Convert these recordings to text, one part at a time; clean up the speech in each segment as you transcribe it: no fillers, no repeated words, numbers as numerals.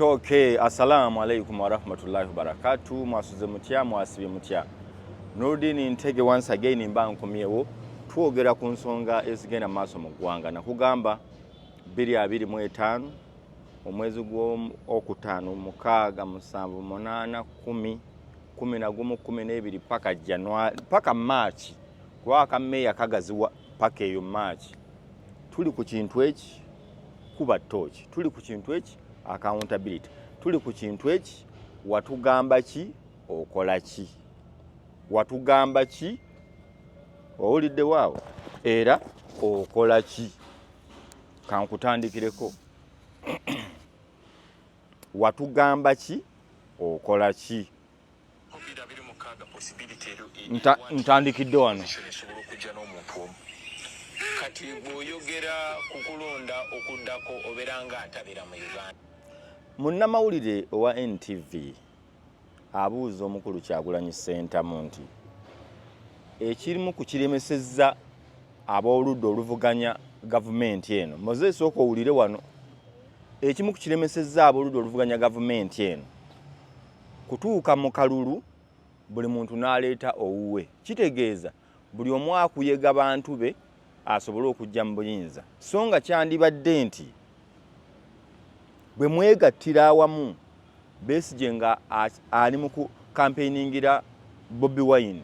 Okay, assalamu alaikum wa rahmatullahi wa barakatuh. Mwasuze mutya, mwasibe mutya. Nurdin Ntege once again mba nkomyewo twogera ku nsonga ezigenda maaso mu ggwanga na kugamba 2025 omwezi gw'okutaano 6 7 8 10 11 12 paka January paka March kwa kameya kagaziwa paka eyo March tuli ku kintu eki kuba tochi tuli ku kintu eki accountability tuli ku kintu eki watugamba ki okola ki watugamba ki owulidde waawo era okola ki kankutandikireko watugamba ki okola ki ntandikidde wano kati bw'oyogera ku kulonda okuddako oberanga atabira mu Uganda. Munnamawulire owa NTV abuuza omukulu Kyagulanyi Ssentamu nti ekirimu ku kiremesezza ab'oludda oluvuganya gavumenti eno Moses okowulire wano ekimu ku kiremesezza ab'oludda oluvuganya gavumenti eno kutuuka mu Kalulu buli muntu n'aleeta owuwe kitegeeza buli omu akuyega bantu be asobole okujja mu buyinza so nga kyandibadde nti bwe mwegattira awamu Besigye nga ali mu campaigningira Bobi Wine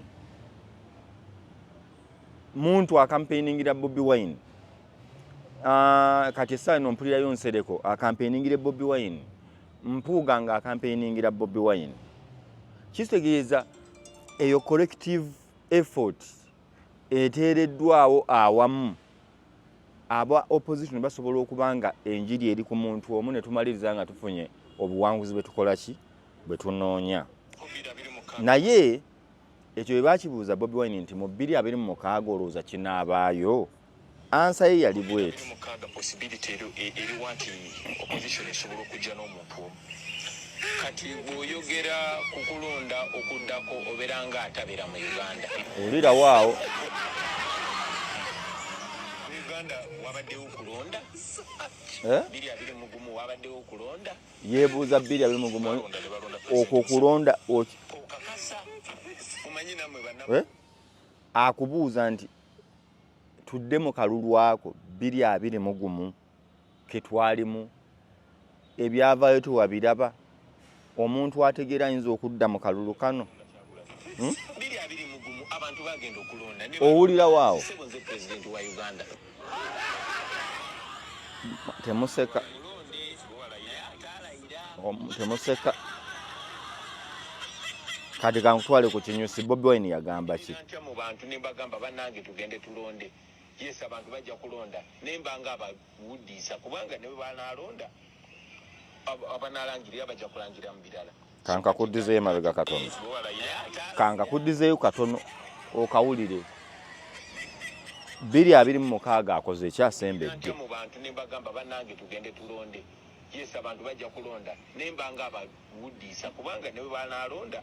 muntu acampaigningira Bobi Wine kati sano mpulirayo Nsereko acampaigningira Bobi Wine Mpuuga nga acampaigningira Bobi Wine kitegeeza eyo collective effort eteereddwawo awamu aba opposition basobola okubanga enjiri eri ku muntu omu ne tumaliriza nga tufunye obuwanguzi bwe tukola ki bwe tunoonya naye ekyo bwe bakibuuza Bobi Wine nti mu 2026 olowooza kinaabaayo ansa ye yali bweti kati bw'oyogera ku kulonda okuddako oberanga atabira mu Uganda. Olira waawo Uganda wabaddewo kulonda? 2025 wabaddewo kulonda? Yeebuuza 2025 okwo kulonda okakasa omanyi namwe banna akubuuza nti tudde mu Kalulu ako 2025 ke twalimu ebyavaayo tuwabiraba omuntu ategeera ayinza okudda mu Kalulu kano abantu bagenda okulonda owulira waawo president wa Uganda temuseka kati kankutwale ku kinyusi Bobi Wine yagamba ki mu bantu ne bagamba bannange tugende tulonde yes abantu bajja kulonda nembanga Muwudiisa kubanga ne banalonda abanalangirira bajja kulangira mu birala kanka kuddizeeyo mabega katono kanka kuddizeeyo katono okawulire 2026 akoze ekyasembedde mu bantu ne bagamba bannange tugende tulonde yes abantu bajja kulonda nembanga Muwudiisa kubanga ne banalonda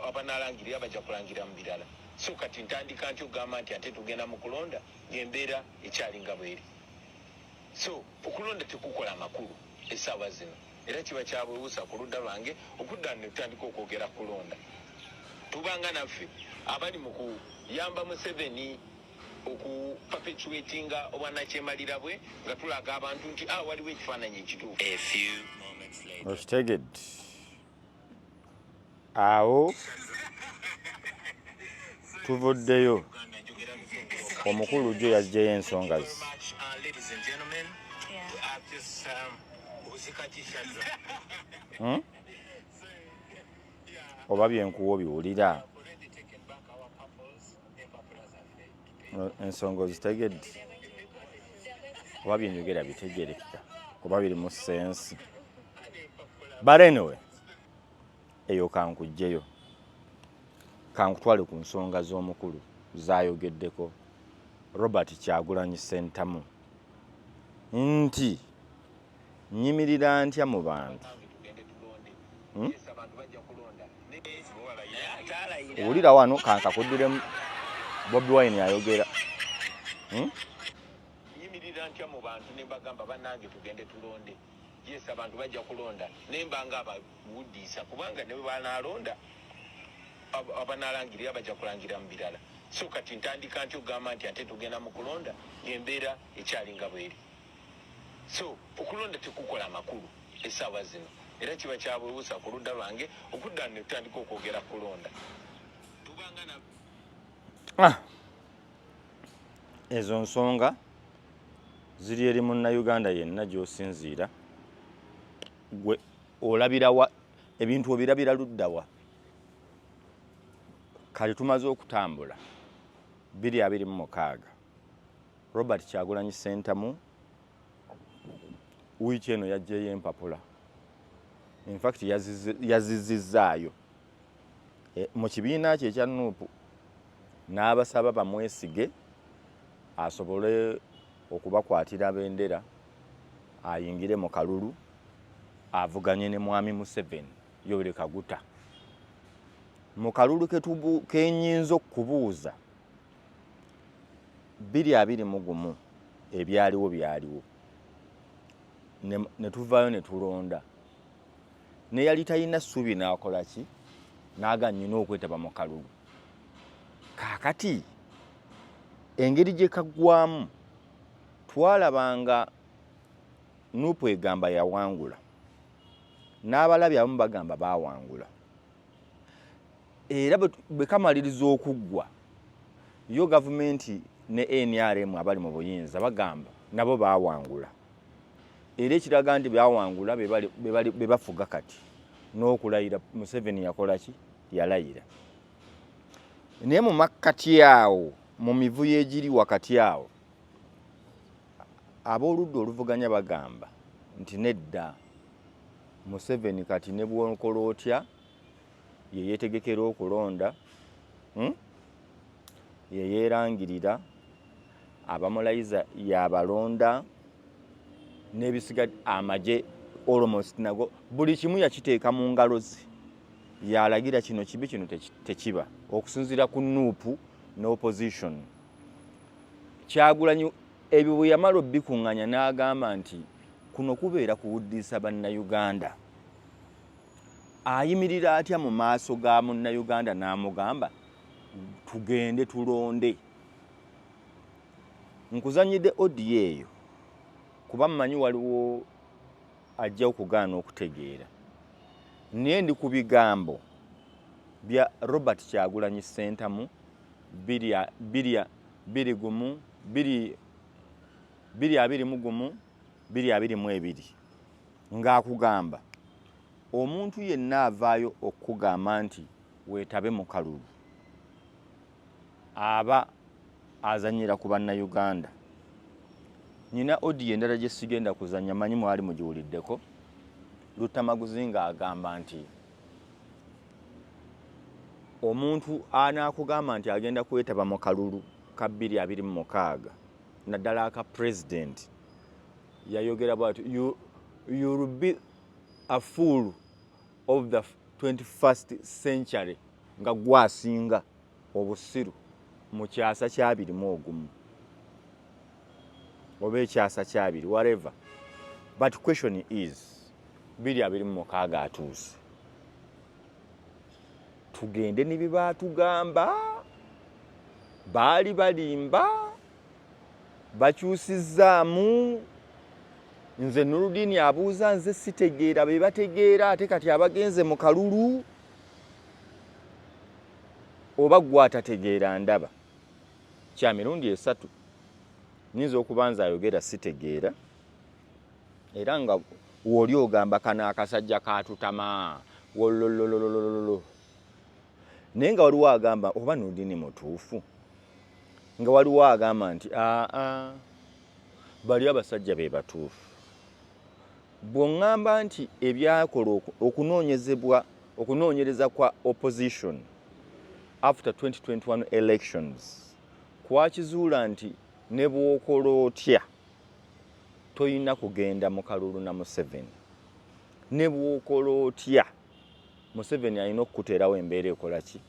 abanalangirira bajja kulangira mu birala so kati ntandika nti ogamba nti ate tugenda mu kulonda ng'embeera ekyalinga bweri so okulonda tekukola amakulu essaawa zino era kiba kyabwewuusa ku ludda lwange okudda ne tutandika okwogera kulonda tubanga naffe abali mu kuyamba Museveni okuperpetuatinga obwannakyemalira bwe nga tulaga abantu nti waliwo ekifaananyi ekituufu okitegedde awo tuvuddeyo omukulu gyo yaggyeyo ensonga ze oba byenkuwo biwulira ensonga ozitegedde oba byenjogera bitegerekeka oba biri mu sensi but anyway eyo kankugjeyo kankutwale ku nsonga z'omukulu zayogeddeko Robert Kyagulanyi Ssentamu nti nyimirira ntya mu bantu owulira wano kanka kuddiremu Bobi Wine ayogera nyimirira ntya mu bantu ne bagamba bannange tugende tulonde yes abantu bajja kulonda nemba nga Muwudiisa kubanga ne banalonda abanalangirira bajja kulangira mu birala so kati ntandika ntyo gamba nti ate tugenda mu kulonda ng'embeera ekyalinga bweri so okulonda tekukola makulu essaawa zino era kiba kyabuusa ku ludda lwange okudda ne tutandika okwogera kulonda tubanga na ezo nsonga ziri eri munnayuganda yenna gy'osinziira gwe olabirawa ebintu obirabira luddawa kale tumaze okutambula 2026 Robert Kyagulanyi Ssentamu wiiki eno yajjayo Empapula in fact yazizizaayo mu kibiina kye ekya Nuupu n'abasaba bamwesige asobole okubakwatira bendera ayingire mu kalulu avuganye ne mwami Museveni Yoweri Kaguta mu kalulu kenyinza okubuuza 2021 ebyaliwo byaliwo ne tuvaayo ne tulonda ne yali talina ssuubi n'akola ki n'aga nnyina okwetaba mu kalulu kaakati engeri gye kaggwamu twalabanga Nuupu egamba yawangula n'abalabi abamu bagamba baawangula era bwe kamaliriza okuggwa yo gavumenti ne NRM abali mu buyinza bagamba nabo baawangula era ekiraga nti baawangula be bafuga kati n'okulayira Museveni yakola ki yalayira naye mu makkati awo mu mivuyo egiri wakati awo ab'oludda oluvuganya bagamba nti nedda Museveni kati ne bw'okola otya ye yeetegekera okulonda ye yeerangirira abamulayiza yabalonda n'ebisiga amagye almost nago buli kimu yakiteeka mu ngalo ze yalagira kino kibi kino tekiba okusinziira ku Nuupu n'opposition Kyagulanyi ebyo bwe yamala obbikuŋŋanya n'agamba nti kuno kubeera kuwuddiisa bannayuganda ayimirira atya mu maaso ga munnayuganda n'amugamba tugende tulonde nkuzanyidde odiyo eyo kuba mmanyi waliwo ajja okugaana okutegeera naye ndi ku bigambo bya Robert Kyagulanyi Ssentamu 2021 ng'akugamba omuntu yenna avaayo okugamba nti weetabe mu kalulu aba azanyira ku bannayuganda nina odiyo endala gye sigenda kuzanya manyi mwali mugiwuliddeko Lutamaguzi ng'agamba nti omuntu anaakugamba nti agenda kwetaba mu kalulu ka 2026 naddala aka president yayogera bwati you will be a fool of the 21st century nga gwasinga obusiru mu kyasa kya 21 oba ekyasa kya 2 whatever but question is 2026 atuuse tugende ne bibaatugamba baali balimba bakyusizzaamu nze Nuruddin abuuza nze sitegeera be bategeera ate kati abagenze mu kalulu oba gwatategeera ndaba kya mirundi 3 nyinza okubanza ayogera sitegeera era nga woli ogamba kana akasajja katutama wolololololo naye nga waliwo agamba oba Nuruddin mutuufu nga waliwo agamba nti bali abasajja be batuufu bw'oŋŋamba nti ebyakola okunoonyereza kwa opposition after 2021 elections kwakizuula nti ne bw'okola otya toyina kugenda mu kalulu na Museveni ne bw'okola otya Museveni alina okukuteerawo embeera ekola ki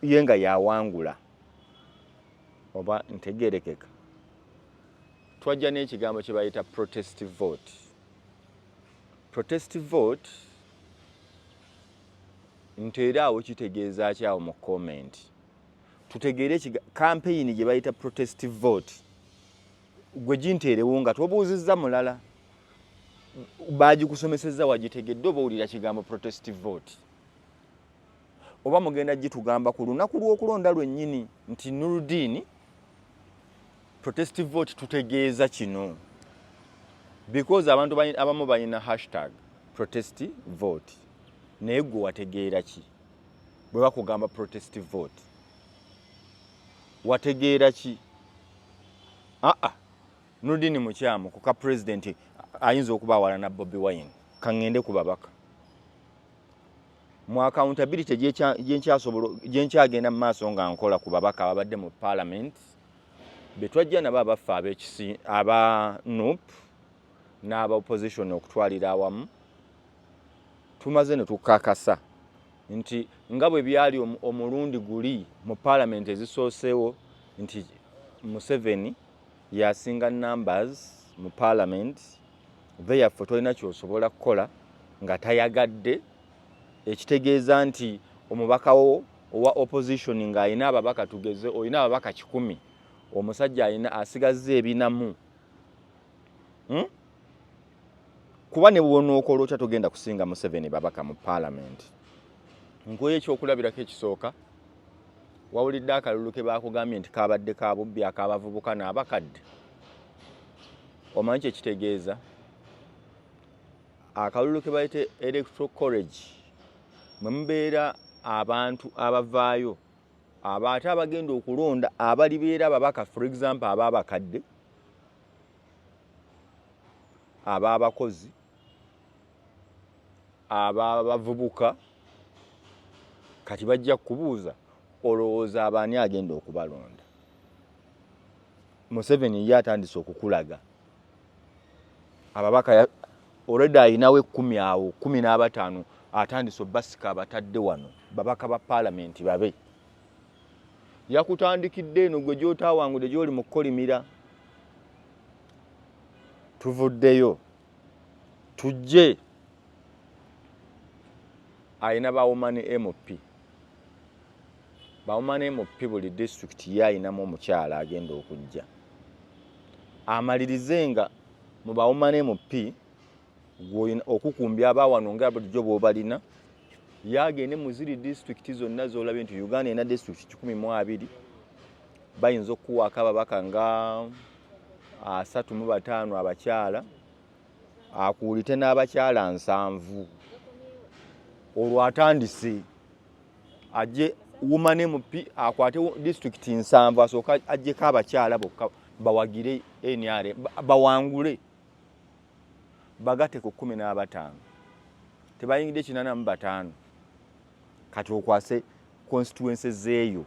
ye nga yawangula oba ntegeerekeka twajja n'ekigambo kye bayita protest vote. Protest vote nteera awo kitegeeza ki awo mu comment. Tutegeere campaign gye bayita protest vote. Gwe ginteerewo nga tobuuzizza mulala. Baagikusomesezza wagitegedde oba owulira kigambo protest vote. Oba mugenda gitugamba ku lunaku lw'okulonda lwennyini nti Nuruddin protest vote tutegeeza kino. Because abantu abamu balina hashtag protest vote. Naye gwe wategeera ki? Bwe bakugamba protest vote. Wategeera ki? Nuruddin mukyamu ku ka president ayinza okuba awala na Bobi Wine. Kangende ku babaka. Mu accountability gyenkyagenda mu maaso nga nkola ku babaka ababadde mu parliament. Betwajja nabo abaffe ab'ekisi aba NUP n'aba opposition okutwalira awamu. Tumaze ne tukakasa nti nga bwe byali omulundi guli mu parliament ezisoosewo nti Museveni yasinga numbers mu parliament. Therefore tolina kyosobola kukola nga tayagadde. Ekitegeeza nti omubaka wo owa opposition ng'ayina ababaka tugeze olina ababaka 100. Omusajja ayina asigazze ebinamu. Kuba ne bw'onookola otya togenda kusinga Museveni babaka mu parliament. Nkoye ekyokulabirako ekisooka. Wawulidde akalulu ke baakugambye nti kabadde ka bubbi ak'abavubuka n'abakadde. Omanyi kye kitegeeza? Akalulu ke bayite electoral college mwe mubeera abantu abavaayo ate abagenda okulonda abalibeera ababaka, for example ab'abakadde, ab'abakozi, ab'abavubuka. Kati bajja kubuuza olowooza abaani agenda okubalonda. Museveni ye atandise okukulaga ababaka already ayinawe 10 awo 15 atandise basika abatadde wano babaka ba parliament babe. Yakutandikidde eno gwe gy'otaawangudde gy'oli mu kukolimira. Tuvuddeyo tujje ayina bawomani MP. Bawomani MP buli district ye ayinamu omukyala agenda okujja amalirize nga mu bawomani MP okukumbya abawano nga bulijjo bw'obalina yagende mu ziri district zonna z'olabye nti Uganda ena district 12 bayinza okuwaako ababaka nga 35 abakyala akuulite n'abakyala 7. Olwo atandise ajje woman MP akwate district 7 asooka ajjeko abakyala bokka bawagire NR bawangule bagate ku 15 tebayingidde 85. Kati okwase constituency zeeyo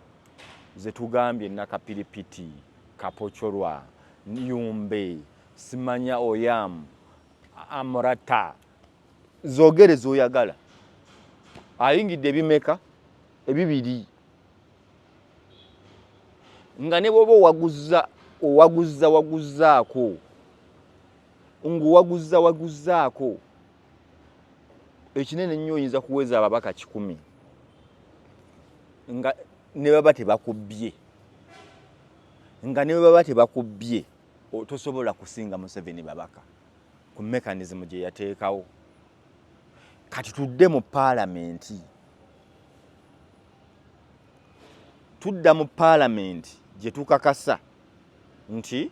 zetugambye Nakapiripiti, Kapochorwa, Nyumbe, Simanya Oyam, Amorata. Zogere zoyagala. Ayingidde ebimeka ebibiri. Nga ne bwoba waguzzaako. Waguzzaako. Ekinene nnyo oyinza kuweza ababaka 10. Nga ne baba tebakubbye. Tosobola kusinga Museveni babaka ku mechanism gye yateekawo. Kati tudde mu parliament. Tudda mu parliament gye tukakasa nti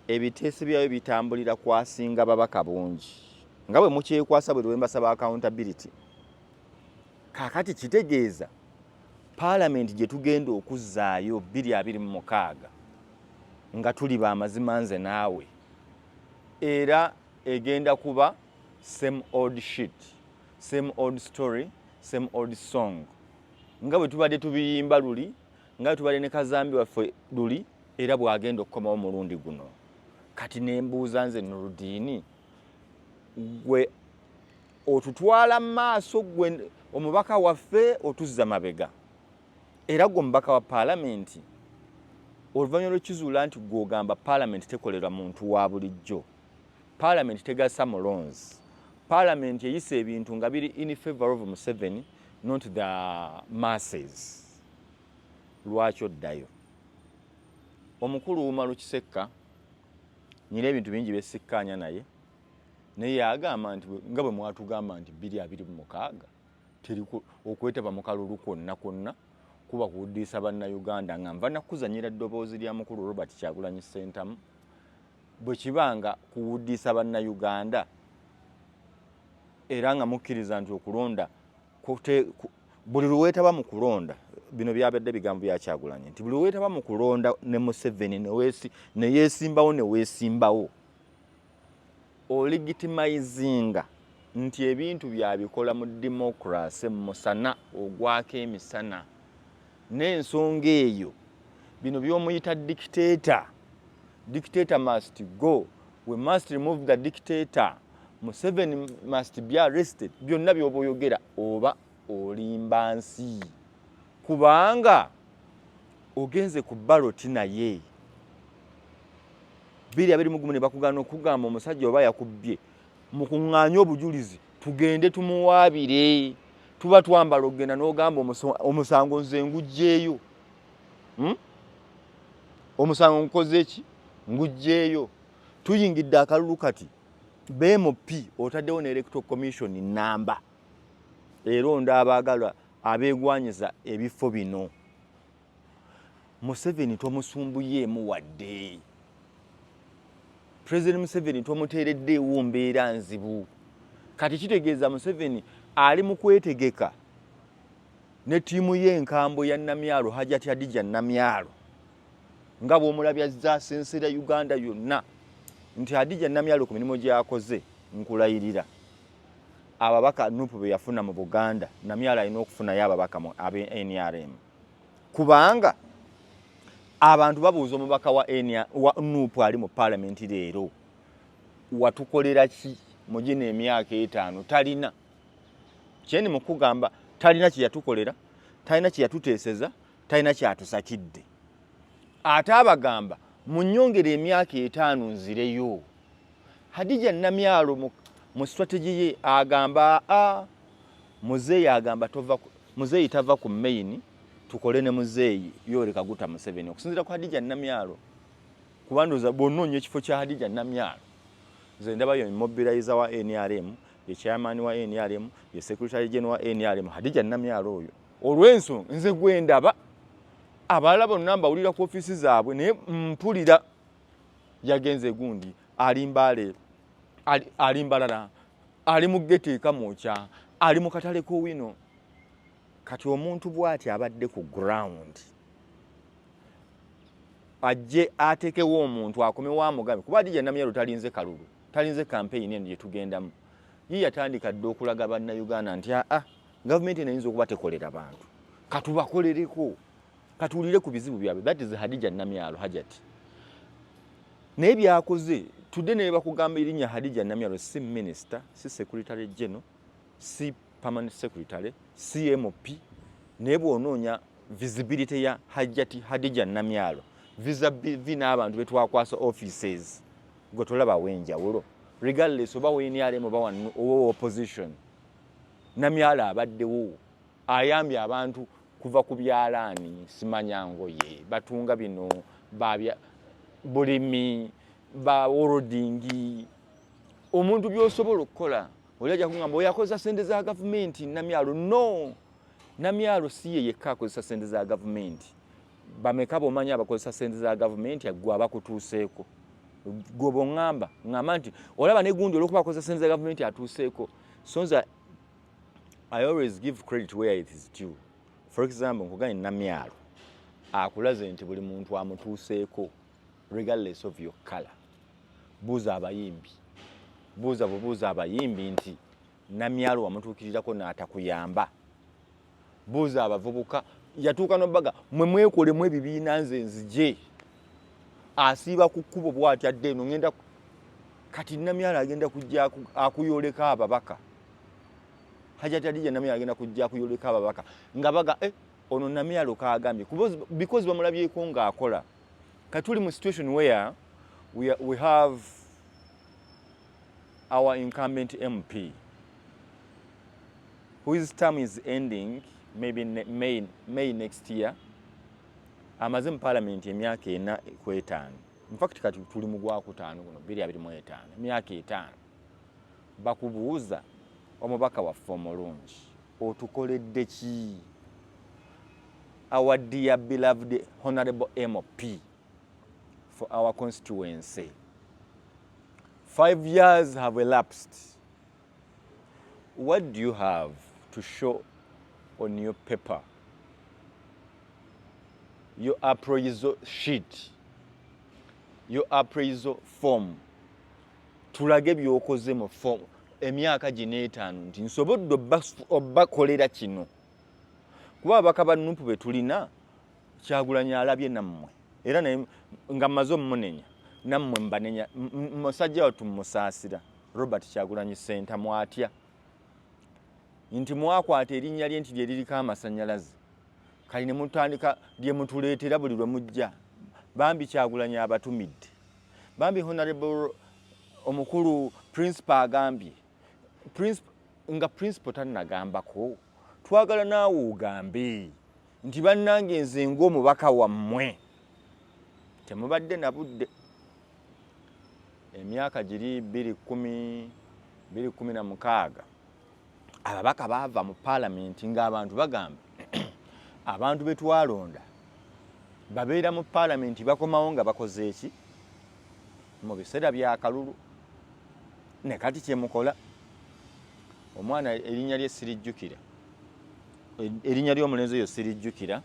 ebiteeso byayo bitambulira kwasinga babaka bungi. Nga bwe mukyekwasa bwe lwembasaba accountability. Kakati kitegeeza parliament gye tugenda okuzzaayo 2026 nga tuli bamazima nze naawe. Era egenda kuba same old shit, same old story, same old song. Nga bwe tubadde tubiyimba luli, nga bwe tubadde ne Kazambi waffe luli, era bwagenda okukomawo mulundi guno. Kati nembuuza nze Nuruddin, gwe otutwala maaso gwe omubaka waffe otuzza mabega. Era gwe omubaka wa parliament oluvannyuma lw'ekizuula nti gw'ogamba parliament tekolerwa muntu wa bulijjo, parliament tegasa mulonzi, parliament eyisa ebintu nga biri in favor of Museveni, not the masses. Lwaki oddayo? Omukulu Umaru Kisekka nyina ebintu bingi besikkaanya naye agamba nti nga bwe mwatugamba nti 2026 teri okwetaba mu kalulu kwonna kuba kuwudiisa bannayuganda nga nva nakuzanyira ddoboozi lya mukulu Robert Kyagulanyi Ssentamu bwe kibanga kuwudiisa bannayuganda era nga mukkiriza nti okulonda buli lweetaba mu kulonda, bino byabadde bigambo bya Kyagulanyi nti buli lweetaba mu kulonda ne Museveni ne yeesimbawo olegitimizinga nti ebintu byabikola mu democracy musana ogwako emisana, n'ensonga eyo bino by'omuyita dictator must go, we must remove the dictator, Museveni must be arrested, byonna by'oba oyogera oba olimba nsi kubanga ogenze ku baloti naye 2021 ne bakugana okugamba omusajja oba yakubbye mukuŋŋaanya obujulizi tugende tumuwaabire, tuba twambala ogenda n'ogamba omusango nze ngugjeeyo, omusango nkoze eki ngugjeeyo. Tuyingidde akalulu kati BMP otaddewo ne electoral commission namba eronda abaagala abeegwanyiza ebifo bino. Museveni tomusumbuyeemu wadde, President Museveni tomuteereddeewo mbeera nzibu. Kati kitegeeza Museveni ali mu kwetegeka ne ttiimu y'enkambo ya Namyalo Hajati Hadija Namyalo nga bw'omulabya zaasensera Uganda yonna nti Hadija Namyalo ku mirimu gy'akoze nkulayirira ababaka Nupu be yafuna mu Buganda, Namyalo alina okufunayo ababaka abe NRM kubanga abantu babuuza omubaka wa Nupu ali mu parliament leero watukolera ki mu gino emyaka 5 talina kyeni mu kugamba talina kye yatukolera, talina kye yatuteeseza, talina kyatusakidde. Ate abagamba mu nnyongera emyaka 5 nzireyo. Hadija Namyalo mu strategy ye agamba Muzeeyo agamba Muzeeyi tava ku main tukole ne Muzeeyi Yoweri Kaguta Museveni okusinziira ku Hadija Namyalo kubandoza bonnoonya ekifo kya Hadija Namyalo nze ndaba yo mobilizer wa NRM, ye chairman wa NRM, ye secretary general wa NRM Hadija Namyalo oyo. Olw'ensonga nze gwendaba abalala bonna mbawulira ku office zaabwe naye mpulira yagenze gundi alimbalala ali mu geteeka mocha ali mu katale ko wino. Kati omuntu bw'ati abadde ku ground ajje atekewo omuntu akomewo amugambe kuba Hadija Namyalo talinze kalulu, talinze campaign eno gye tugendamu. Ye yatandika dde okulaga bannayuganda nti gavumenti enayinza okuba tekolera bantu katubakolereko katuwulire ku bizibu byabwe. That is Hadija Namyalo Hajati. Naye byakoze tudde ne bakugamba erinnya Hadija Namyalo si minister, si secretary general, si permanent secretary, CMP, naye bw'onoonya visibility ya Hadija Namyalo vis-a-vis n'abantu betwakwasa offices gwe tolaba w'enjawulo regardless oba NRM oba opposition. Namyalo abaddewo ayambye abantu kuva ku byalaani simanya ngoye batunga bino babya bulimi ba holding omuntu byosobola okukola olajja kungamba oyakoza sente za government. Namyalo no, Namyalo si ye yekka akozesa sente za government. Bameka bomanya abakozesa sente za government yaggwa abakutuuseeko gwe bongamba ngamba nti olaba ne gundi olwokuba akozesa sente za government atuuseeko. So I always give credit where it is due. For example, nkuganye Namyalo akulaze nti buli muntu amutuuseeko regardless of your color. Buuza abayimbi, buuza abayimbi nti Namyalo wamutuukirirako n'atakuyamba. Buuza abavubuka yatuuka n'obbaga mwe mwekolemu ebibiina nze nzije asiiba ku kkubo bw'ati adde eno ngenda kati Namyalo agenda kujja akuyoleka ababaka. Hajati Hadija Namyalo agenda kujja akuyoleka ababaka nga baga ono Namyalo kaagambye because bamulabyeko ng'akola Katuli mu situation where we have our incumbent MP whose term is ending maybe May next year. Amaze mu parliament emyaka 4 ku 5. In fact kati tuli mu gwa kutaano guno 2025 emyaka 5. Bakubuuza omubaka waffe omulungi otukoledde ki? Our dear beloved honorable MP for our constituency. 5 years have elapsed. What do you have to show on your paper? Your appraisal sheet, your appraisal form. Tulage byokoze mu form emyaka gino 5 nti nsobodde obakolera kino. Kuba abakaba Nuupu betulina Kyagulanyi alabye nammwe era nga mmaze omunenya nammwe mbanenya musajja watu musaasira Robert Kyagulanyi Center mwatya nti mwakwata erinnya lye nti lye liriko amasanyalaze kali ne mutandika lye mutuleetera buli lwe mujja bambi Kyagulanyi abatumidde bambi honorable omukulu principal agambye principal tannagambako twagala naawe ugambe nti bannange nze ng'omubaka wammwe temubadde na budde. Emyaka giri 2016 ababaka baava mu parliament ng'abantu bagamba abantu betwalonda babeera mu parliament bakomawo nga bakoze eki mu biseera bya Kalulu ne kati kyemukola omwana erinnya lye sirijjukira erinnya ly'omulenzi oyo sirijjukira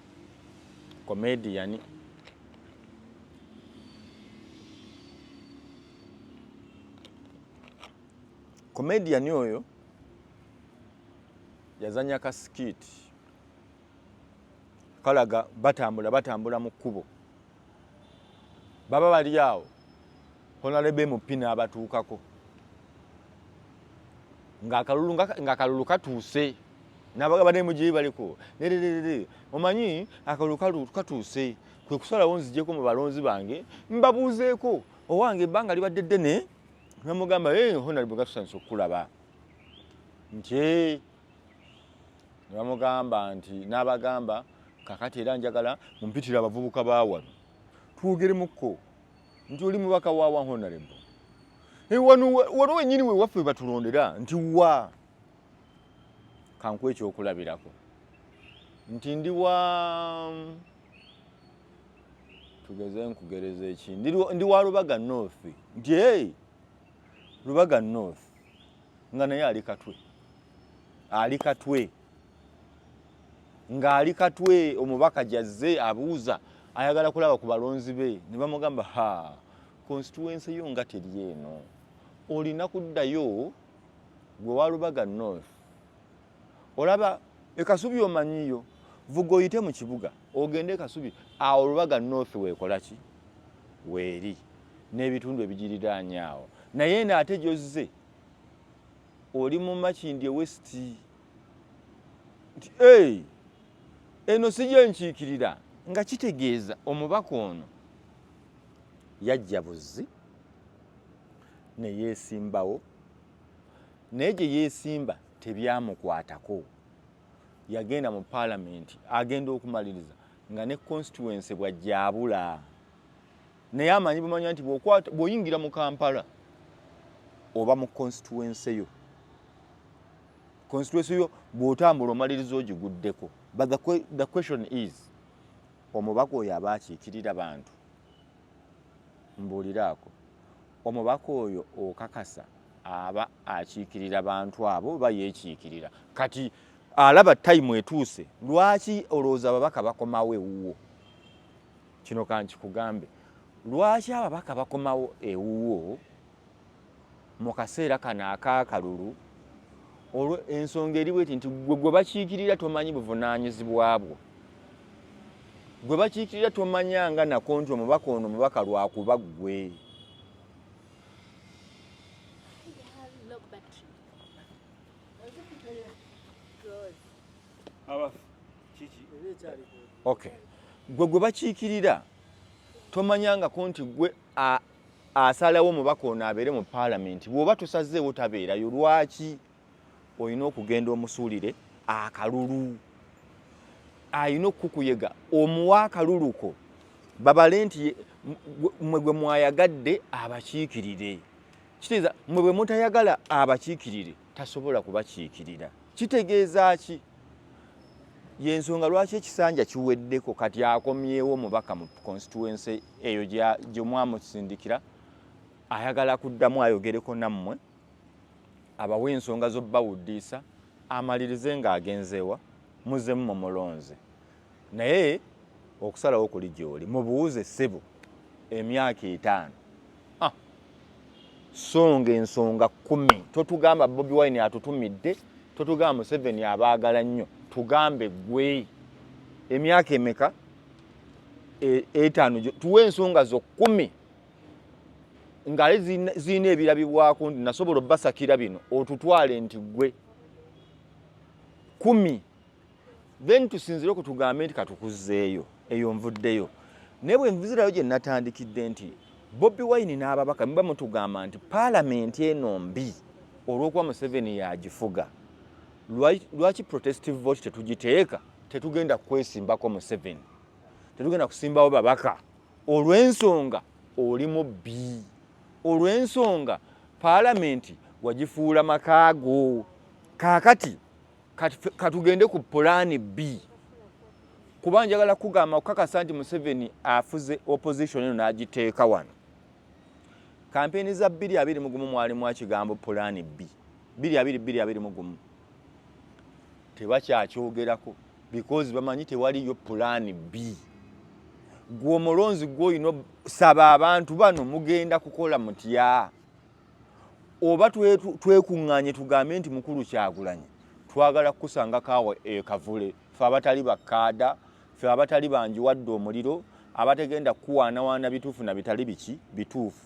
comedian oyo yazanya ka skit kalaga batambula mu kkubo baba bali awo honorable mupina abatuukako ng'akalulu katuuse n'abagaba ne Mujeeyo baliko omanyi akalulu katuuse kwe kusalawo nzijjeko mu balonzi bange mbabuuzeeko owange ebbanga libadde ddene namugamba honorable gatusanisa okukulaba nti bamugamba nti n'abagamba kakati era njagala mumpitira abavubuka baawano twogeremukko nti oli mubaka waawa honorable wano wenyini we waffe batulondera nti wa kanku ekyokulabirako nti ndi wa tugeze nkugereza eki ndi wa Lubaga North nti Lubaga North nga naye ali katwe ng'ali katwe omubaka jazze abuuza ayagala kulaba ku balonzi be ne bamugamba constituency yo nga teri eno olina kuddayo gwe wa Lubaga North olaba ekasubi omanyiyo vuga oyite mu kibuga ogende ekasubi awo Lubaga North weekola ki weeri n'ebitundu ebigiriraanya awo naye n'ate gyozze oli mu Makindye West eno sijja nkiikirira nga kitegeeza omubaka ono yajja buzzi ne yeesimbawo naye gye yeesimba tebyamukwatako yagenda mu parliament agenda okumaliriza nga ne constituency bwajjaabula naye amanyi bumanya nti bw'oyingira mu Kampala oba mu constituency yo bw'otambula omaliriza ogiguddeko but the question is omubaka oyo aba akiikirira bantu mbuuliraako omubaka oyo okakasa aba akiikirira bantu abo oba yeekiikirira kati alaba time etuuse lwaki olowooza ababaka bakomawo ewuwo kino kankikugambe lwaki ababaka bakomawo ewuwo mu kaseera kano ak'akalulu olwo ensonga eriwe nti gwe bakiikirira tomanyi buvunaanyizibwa bwo gwe bakiikirira tomanyanga nako nti omubaka ono mubaka lwakuba ggwe okay gwe bakiikirira tomanyanga konti gwe asalawo mubaka ono abeere mu parliament bw'oba tusazeewo tabeerayo lwaki olina okugenda omusuulire akalulu ayina okukuyega omuwa akaluluko babale nti mwe gwe mwayagadde abakiikirire kitegeeza mwe bwe mutayagala abakiikirire tasobola kubakiikirira kitegeeza ki yensonga lwaki ekisanja kiweddeko kati akomyewo mubaka mu constituency eyo gye mwamusindikira ayagala kuddamu ayogereko nammwe abawe ensonga zo bawudiisa amalirize ng'agenzeewa muzzemu mumulonze naye okusalawo kuli gy'oli mubuuze ssebo emyaka 5 songa ensonga 10 totugamba Bobi Wine atutumidde totugamba Museveni abaagala nnyo tugambe gwe emyaka emeka 5 tuwe ensonga zo 10 nga zina ebirabibwako nti nasobola obbasakira bino otutwale nti gwe 10 then tusinzire okutugambe nti katukuzzeeyo eyo nvuddeyo naye bwe nvuzirayo gye natandikidde nti Bobi Wine n'ababaka mba mutugamba nti parliament eno mbi olw'okuba Museveni yagifuga lwaki protestive vote tetugiteeka tetugenda kwesimbako Museveni tetugenda kusimbawo babaka olw'ensonga oli mubbi olw'ensonga parliament wagifuula makaago kaakati katugende ku pulaani B kuba njagala kugamba okukakasa nti Museveni afuze opposition eno n'agiteeka wano kampeni za 2021 mwalimu ekigambo pulaani B 2021 tebakyakyogerako because bamanyi tewaliyo pulaani B gwe omulonzi gw'olina saba abantu bano mugenda kukola mutya oba twekuŋŋaanye tugambe nti mukulu Kyagulanyi twagala kusanga kaawe ekavule fe abatali bakkaada fe abatali banjiwadde omuliro abategenda kuwaanawaana bituufu na bitali bituufu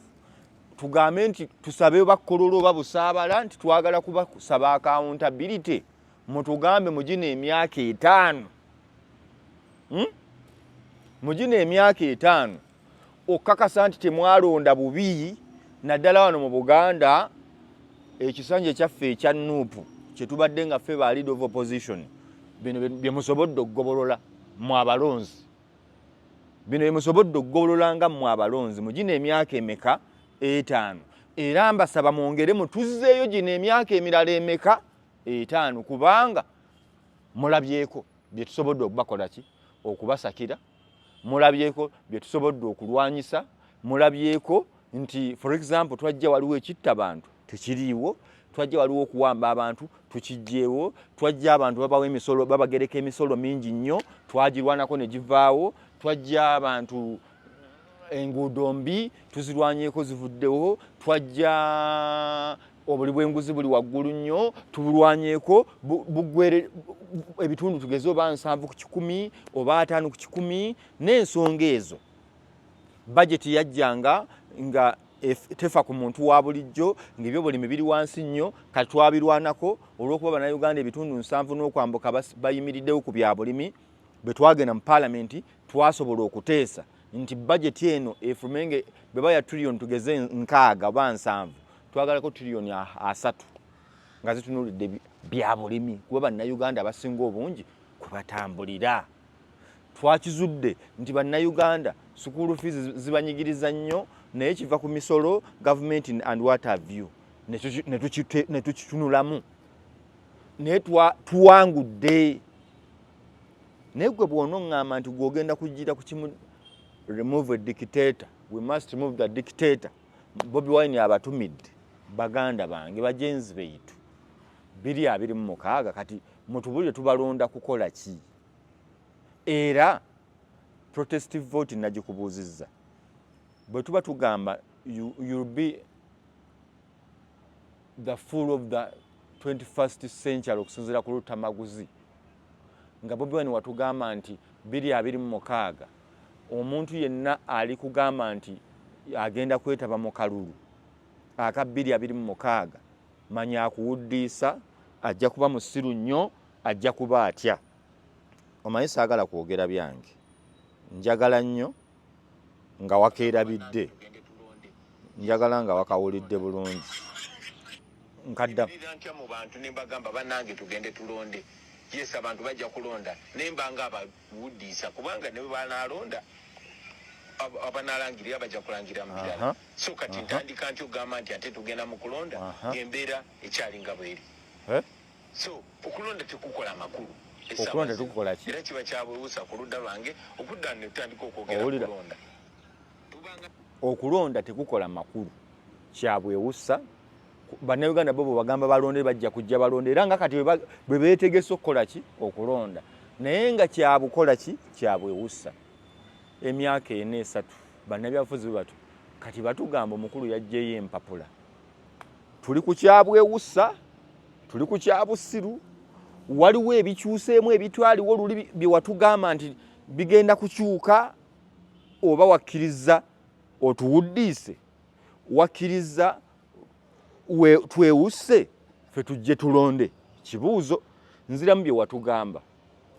tugambe nti tusabe bakkololo babusaabala nti twagala kubasaba accountability mutugambe mugina emyaka 5 mugina emyaka 5 okakasa nti temwalonda bubi naddala wano mu Buganda ekisanja ekyaffe ekya Nuupu kyetubadde nga ffe ba leader of opposition bino bye musobodde okugobolola mu Abalonzi bino bye musobodde okugobolola nga mu Abalonzi mugina emyaka emeka 5 era mbasaba mwongere mutuzzeeyo gino emyaka emirala emeka 5 kubanga mulabyeko bye tusobodde okubakola ki okubasakira mulabyeko bye tusobodde okulwanyisa mulabyeko nti for example twajja waliwo ekitta abantu tekiriiwo twajja waliwo okuwamba abantu tukijjeewo twajja abantu babawo emisolo babagereka emisolo mingi nnyo twagirwanako ne givaawo twajja abantu enguudo mbi tuzirwanyeeko zivuddewo twajja obuli bw'enguzi buli waggulu nnyo tubulwanyeeko bugwere ebitundu tugeze oba 7 ku 10 oba 5 ku 10 n'ensonga ezo bajeti yajjanga nga tefa ku muntu wa bulijjo ng'ebyo bulimi biri wansi nnyo kati twabirwanako olw'okuba bannayuganda ebitundu 7 n'okwambuka bayimiriddewo ku bya bulimi bwe twagenda mu parliament twasobola okuteesa nti bajeti eno efumenge bwe baya trillion tugeze 6 oba 7 twagalako trillion 3 nga zitunulidde bya bulimi kuba bannayuganda abasinga obungi kubatambulira twakizudde nti bannayuganda school fees zibanyigiriza nnyo naye kiva ku misolo government and what have you ne tukitunulamu naye tuwangudde naye gwe bw'onoŋŋamba nti gw'ogenda kugira ku kimu remove a dictator we must remove the dictator Bobi Wine abatumidde baganda bange bajenzi beitu 2026 kati mutubulire tubalonda kukola ki era protestive vote nagikubuuzizza bwe tuba tugamba you'll be the fool of the 21st century okusinziira ku lutamaguzi nga Bobi Wine watugamba nti 2026 omuntu yenna ali kugamba nti agenda kwetaba mu kalulu aka 2026 manya akuwudiisa ajja kuba musiru nnyo ajja kuba atya omanyi saagala kwogera byange njagala nnyo nga wakeerabidde njagala nga wakawulidde bulungi nkadda ntya mu bantu ne mbagamba bannange tugende tulonde yes abantu bajja kulonda naye mbanga ababudiisa kubanga ne banalonda abanalangirira bajja kulangira mu birala so kati ntandika ntyo okugamba nti ate tugenda mu kulonda embeera ekyalinga bweri so okulonda tekukola amakulu okulonda tukukola ki era kiba kyabwewusa ku ludda lwange okudda ne tutandika okwogera kulonda okulonda tekukola makulu kyabwewusa bannayuganda bo bwe bagamba balonde bajja kujja balonde era nga kati bwe beetegese okukola ki okulonda naye nga kyabukola ki kyabwewusa emyaka 4-3 bannabyabufuzi batu kati batugamba omukulu yajjeyo empapula tuli ku kyabwewusa tuli ku kyabusiru waliwo ebikyuseemu ebitwaliwo oluli bye watugamba nti bigenda kukyuka oba wakkiriza otuwuddiise wakkiriza twewusse fe tujje tulonde kibuuzo nziramu bye watugamba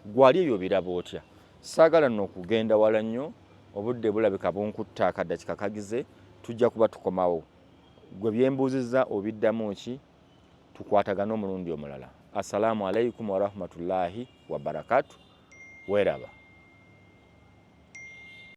gwali ebyo biraba otya saagala nno okugenda wala nnyo obudde bulabika bunkutta akaddakiika kagize tujja kuba tukomawo gwe byembuuzizza obiddamu ki tukwatagana omulundi omulala. Assalamu alaikum warahmatullahi wabarakatuh. Weraba.